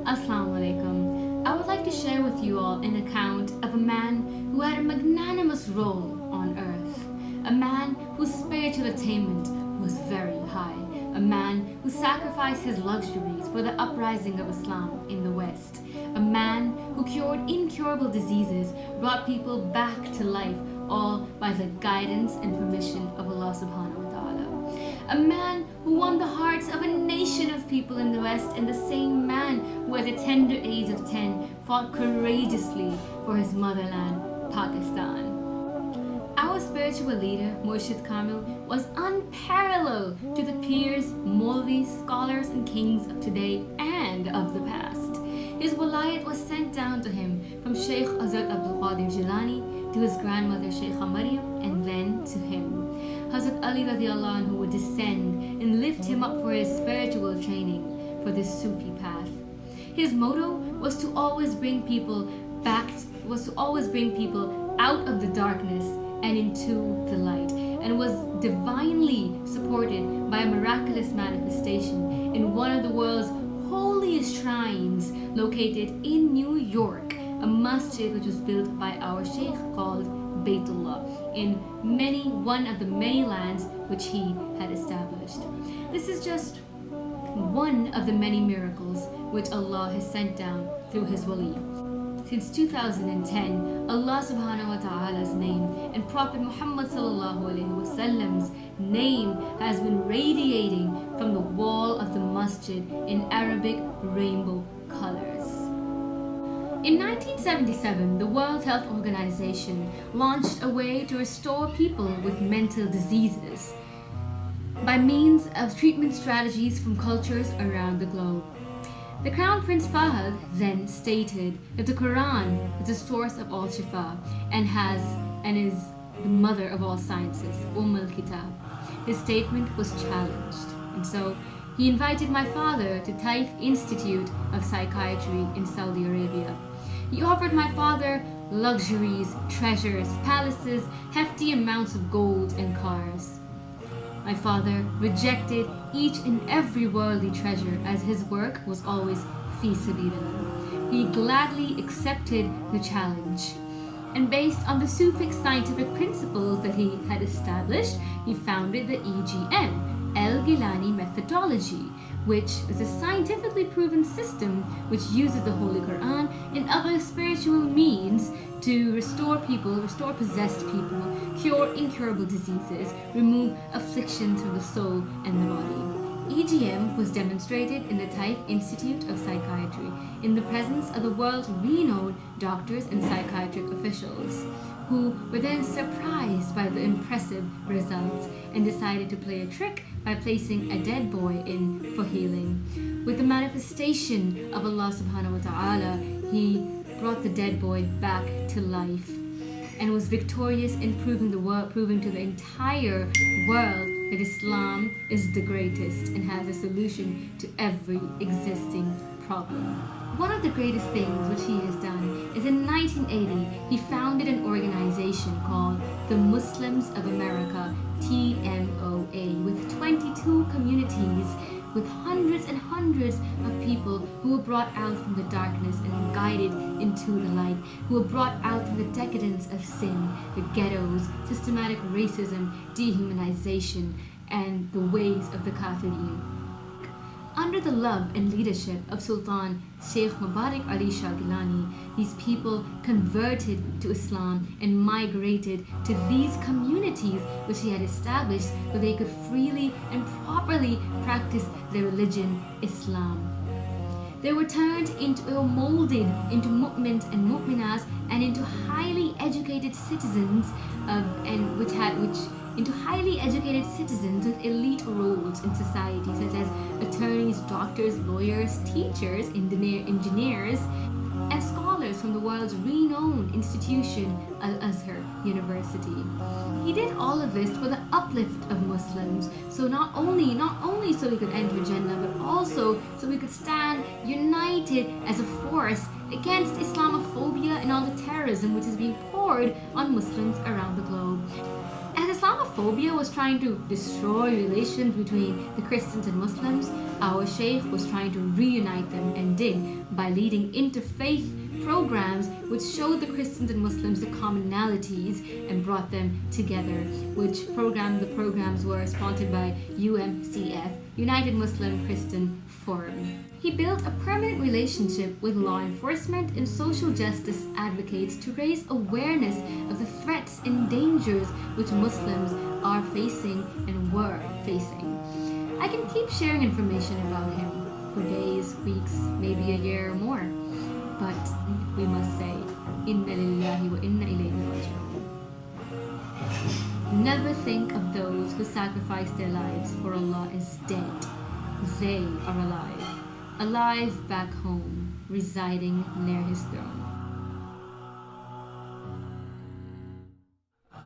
Assalamu alaikum. I would like to share with you all an account of a man who had a magnanimous role on earth, a man whose spiritual attainment was very high, a man who sacrificed his luxuries for the uprising of Islam in the West, a man who cured incurable diseases, brought people back to life, all by the guidance and permission of Allah subhanahu wa ta'ala. A man who won the hearts of a nation of people in the West, and the same man who at the tender age of 10 fought courageously for his motherland, Pakistan. Our spiritual leader, Murshid Kamil, was unparalleled to the peers, Maulvis, scholars and kings of today and of the past. His walayat was sent down to him from Sheikh Hazrat Gillani to his grandmother Sheikha Maryam, and then to him. Hazrat Ali radiallahu anhu would descend and lift him up for his spiritual training for this Sufi path. His motto was to always bring people out of the darkness and into the light, and was divinely supported by a miraculous manifestation in one of the world's holiest shrines located in New York, a masjid which was built by our Sheikh called Baytullah in one of the many lands which he had established. This is just one of the many miracles which Allah has sent down through his wali. Since 2010, Allah subhanahu wa ta'ala's name and Prophet Muhammad sallallahu alaihi wasallam's name has been radiating from the wall of the masjid in Arabic rainbow colors. In 1977, the World Health Organization launched a way to restore people with mental diseases by means of treatment strategies from cultures around the globe. The Crown Prince Fahd then stated that the Quran is the source of all shifa and is the mother of all sciences, al-Kitab. His statement was challenged, and so he invited my father to Taif Institute of Psychiatry in Saudi Arabia. He offered my father luxuries, treasures, palaces, hefty amounts of gold and cars. My father rejected each and every worldly treasure, as his work was always fi sabilillah. He gladly accepted the challenge, and based on the Sufic scientific principles that he had established, he founded the EGM, El-Gillani methodology, which is a scientifically proven system which uses the Holy Quran and other spiritual means to restore people, restore possessed people, cure incurable diseases, remove afflictions from the soul and the body. EGM was demonstrated in the Taif Institute of Psychiatry in the presence of the world's renowned doctors and psychiatric officials, who were then surprised by the impressive results and decided to play a trick by placing a dead boy in for healing. With the manifestation of Allah subhanahu wa ta'ala, he brought the dead boy back to life and was victorious in proving to the entire world that Islam is the greatest and has a solution to every existing problem. One of the greatest things which he has done is in 1980 he founded an organization called the Muslims of America, TMOA, with 22 communities, with hundreds and hundreds of people who were brought out from the darkness and guided into the light, who were brought out from the decadence of sin, the ghettos, systematic racism, dehumanization, and the ways of the Kafirin. Under the love and leadership of Sultan Sheikh Mubarak Gillani, these people converted to Islam and migrated to these communities which he had established so they could freely and properly practice their religion, Islam. They were molded into mu'mins and mu'minas and into highly educated citizens into highly educated citizens with elite roles in society, such as attorneys, doctors, lawyers, teachers, engineers, and scholars from the world's renowned institution, Al-Azhar University. He did all of this for the uplift of Muslims, so not only so we could enter Jannah, but also so we could stand united as a force against Islamophobia and all the terrorism which is being poured on Muslims around the globe. As Islamophobia Islamophobia was trying to destroy relations between the Christians and Muslims, our Sheikh was trying to reunite them, and did, by leading interfaith programs which showed the Christians and Muslims the commonalities and brought them together, the programs were sponsored by UMCF, United Muslim Christian Forum. He built a permanent relationship with law enforcement and social justice advocates to raise awareness of the threats and dangers which Muslims are facing and were facing. I can keep sharing information about him for days, weeks, maybe a year or more. But we must say, Inna lillahi wa inna ilayhi raji'un. Never think of those who sacrificed their lives for Allah as dead. They are alive back home, residing near His throne.